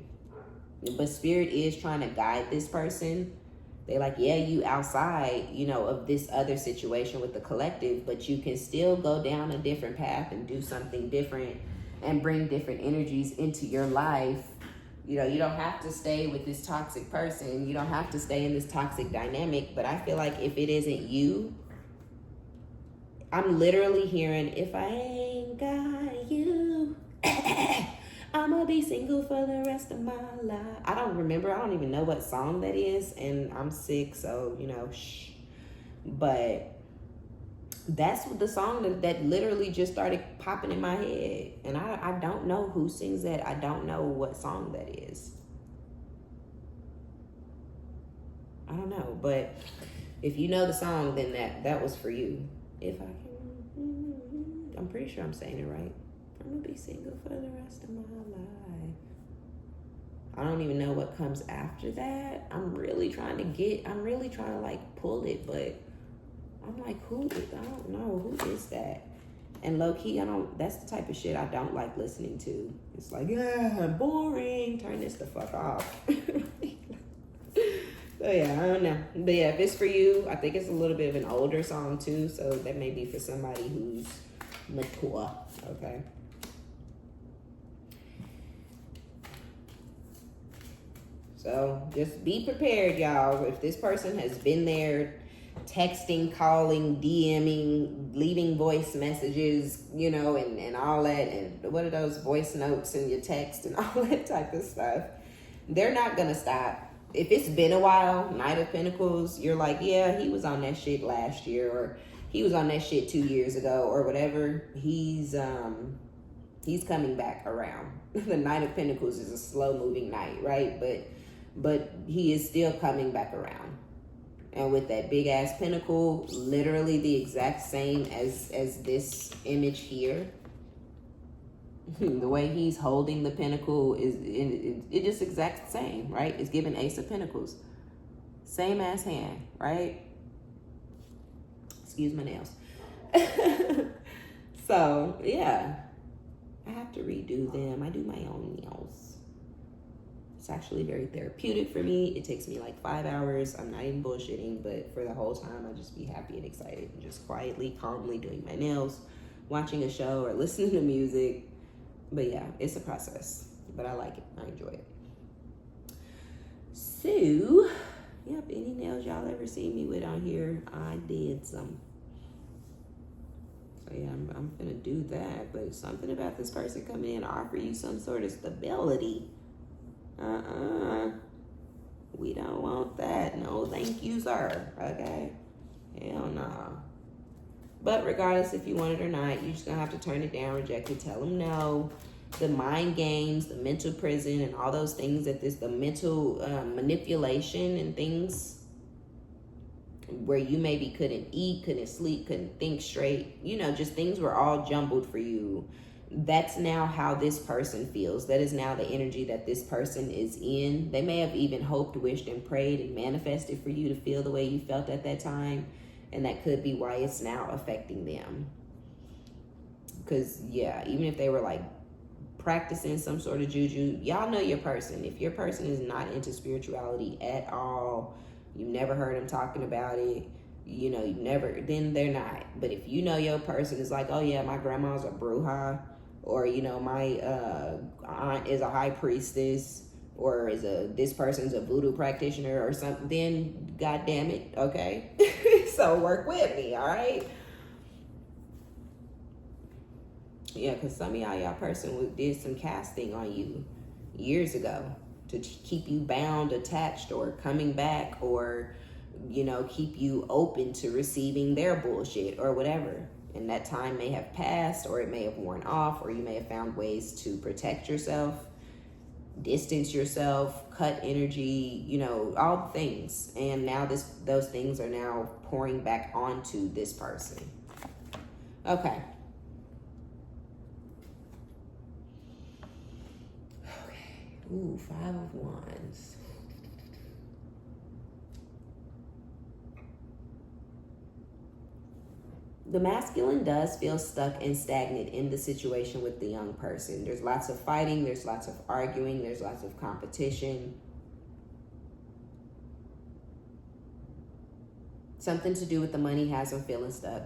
But spirit is trying to guide this person. They like, yeah, you outside, you know, of this other situation with the collective, but you can still go down a different path and do something different and bring different energies into your life. You know, you don't have to stay with this toxic person. You don't have to stay in this toxic dynamic. But I feel like if it isn't you, I'm literally hearing, if I ain't got you, I'm gonna be single for the rest of my life. I don't remember. I don't even know what song that is, and I'm sick, so, shh. But that's the song that literally just started popping in my head. And I don't know who sings that. I don't know what song that is. I don't know. But if you know the song, then that was for you. If I can, I'm pretty sure I'm saying it right. I'm gonna be single for the rest of my life. I don't even know what comes after that. I'm really trying to like pull it, but I'm like, I don't know, who is that? And low key, that's the type of shit I don't like listening to. It's like, yeah, boring, turn this the fuck off. So yeah, I don't know. But yeah, if it's for you, I think it's a little bit of an older song too, so that may be for somebody who's mature, okay? So just be prepared, y'all. If this person has been there texting, calling, DMing, leaving voice messages, and all that, and what are those voice notes in your text and all that type of stuff, they're not gonna stop. If it's been a while, Knight of Pentacles, you're like, yeah, he was on that shit last year, or he was on that shit 2 years ago, or whatever. He's coming back around. The Knight of Pentacles is a slow moving knight, right? But he is still coming back around. And with that big ass pentacle, literally the exact same as this image here. The way he's holding the pentacle is it just exact same, right? It's giving Ace of Pentacles. Same ass hand, right? Excuse my nails. So, yeah. I have to redo them. I do my own nails. It's actually very therapeutic for me. It takes me like 5 hours. I'm not even bullshitting, but for the whole time, I'll just be happy and excited and just quietly, calmly doing my nails, watching a show or listening to music. But yeah, it's a process, but I like it. I enjoy it. So, yep, any nails y'all ever seen me with on here, I did some. So yeah, I'm gonna do that, but something about this person coming in to offer you some sort of stability. We don't want that. No, thank you, sir. Okay? Hell no. But regardless if you want it or not, you're just gonna have to turn it down, reject it, tell them no. The mind games, the mental prison, and all those things the mental manipulation and things where you maybe couldn't eat, couldn't sleep, couldn't think straight, just things were all jumbled for you. That's now how this person feels. That is now the energy that this person is in. They may have even hoped, wished, and prayed and manifested for you to feel the way you felt at that time. And that could be why it's now affecting them. Because, yeah, even if they were like practicing some sort of juju, y'all know your person. If your person is not into spirituality at all, you've never heard them talking about it, then they're not. But if you know your person is like, oh yeah, my grandma's a bruja, or my aunt is a high priestess, or this person's a voodoo practitioner or something, then god damn it, okay? So work with me, all right? Yeah, because some of y'all person did some casting on you years ago to keep you bound, attached, or coming back, or keep you open to receiving their bullshit or whatever. And that time may have passed, or it may have worn off, or you may have found ways to protect yourself, distance yourself, cut energy, all things. And now those things are now pouring back onto this person. Okay. Ooh, 5 of Wands. The masculine does feel stuck and stagnant in the situation with the young person. There's lots of fighting, there's lots of arguing, there's lots of competition. Something to do with the money has them feeling stuck.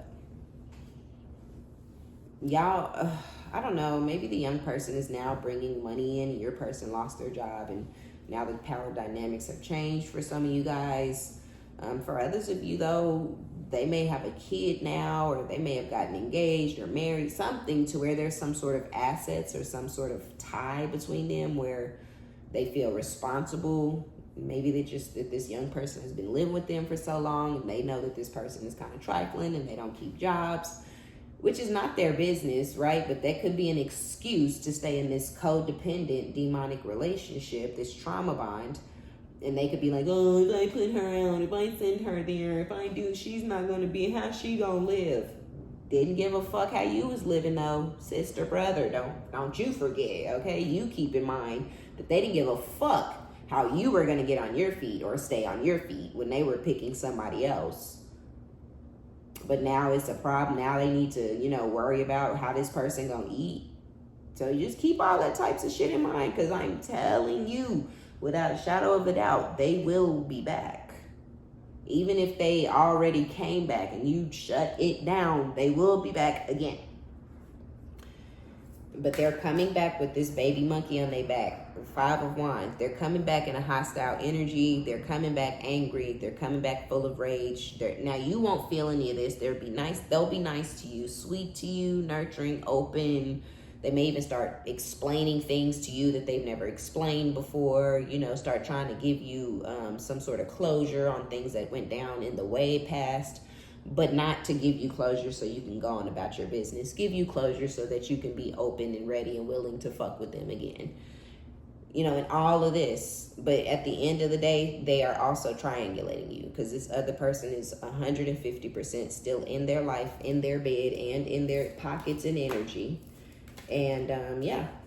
Y'all, I don't know, maybe the young person is now bringing money in and your person lost their job, and now the power dynamics have changed for some of you guys. For others of you though, they may have a kid now, or they may have gotten engaged or married, something to where there's some sort of assets or some sort of tie between them where they feel responsible. Maybe that this young person has been living with them for so long, and they know that this person is kind of trifling and they don't keep jobs, which is not their business, right? But that could be an excuse to stay in this codependent, demonic relationship, this trauma bond. And they could be like, oh, if I put her out, if I send her there, if I do, she's not going to be, how she going to live? Didn't give a fuck how you was living though, sister, brother. Don't you forget, okay? You keep in mind that they didn't give a fuck how you were going to get on your feet or stay on your feet when they were picking somebody else. But now it's a problem. Now they need to, worry about how this person going to eat. So you just keep all that types of shit in mind, because I'm telling you, without a shadow of a doubt, they will be back. Even if they already came back and you shut it down, they will be back again. But they're coming back with this baby monkey on their back, 5 of Wands. They're coming back in a hostile energy. They're coming back angry. They're coming back full of rage. Now, you won't feel any of this. They'll be nice to you, sweet to you, nurturing, open. They may even start explaining things to you that they've never explained before, start trying to give you some sort of closure on things that went down in the way past, but not to give you closure so you can go on about your business. Give you closure so that you can be open and ready and willing to fuck with them again. And all of this. But at the end of the day, they are also triangulating you, because this other person is 150% still in their life, in their bed, and in their pockets and energy. And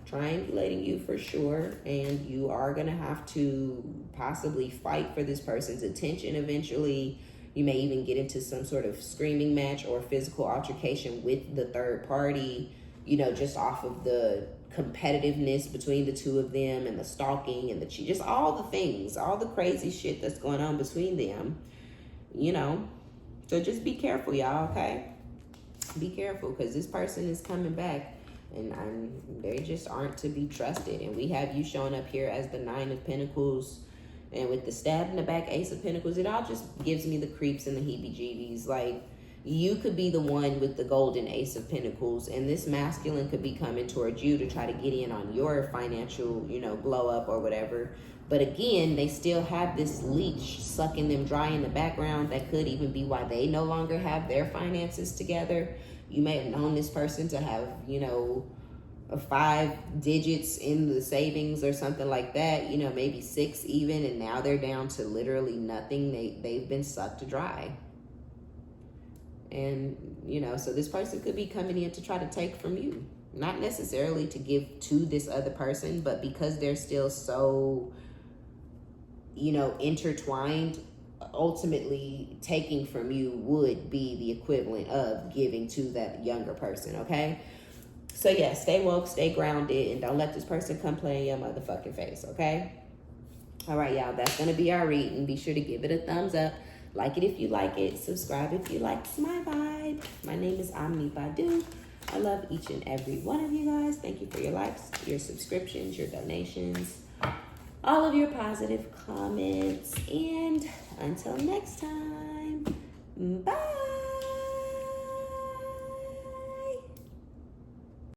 triangulating you for sure. And you are going to have to possibly fight for this person's attention eventually. You may even get into some sort of screaming match or physical altercation with the third party, just off of the competitiveness between the two of them, and the stalking and just all the things, all the crazy shit that's going on between them, So just be careful, y'all, okay? Be careful, because this person is coming back. And they just aren't to be trusted. And we have you showing up here as the 9 of Pentacles. And with the stab in the back, Ace of Pentacles, it all just gives me the creeps and the heebie-jeebies. Like, you could be the one with the golden Ace of Pentacles. And this masculine could be coming towards you to try to get in on your financial, blow up or whatever. But again, they still have this leech sucking them dry in the background. That could even be why they no longer have their finances together. You may have known this person to have, 5 digits in the savings or something like that, maybe 6 even, and now they're down to literally nothing. They've been sucked dry. And, so this person could be coming in to try to take from you. Not necessarily to give to this other person, but because they're still so, intertwined, ultimately taking from you would be the equivalent of giving to that younger person, okay? So yeah, stay woke, stay grounded, and don't let this person come play in your motherfucking face, okay? All right, y'all, that's gonna be our reading. Be sure to give it a thumbs up. Like it if you like it. Subscribe if you like my vibe. My name is OmniBadu. I love each and every one of you guys. Thank you for your likes, your subscriptions, your donations, all of your positive comments, and until next time, bye.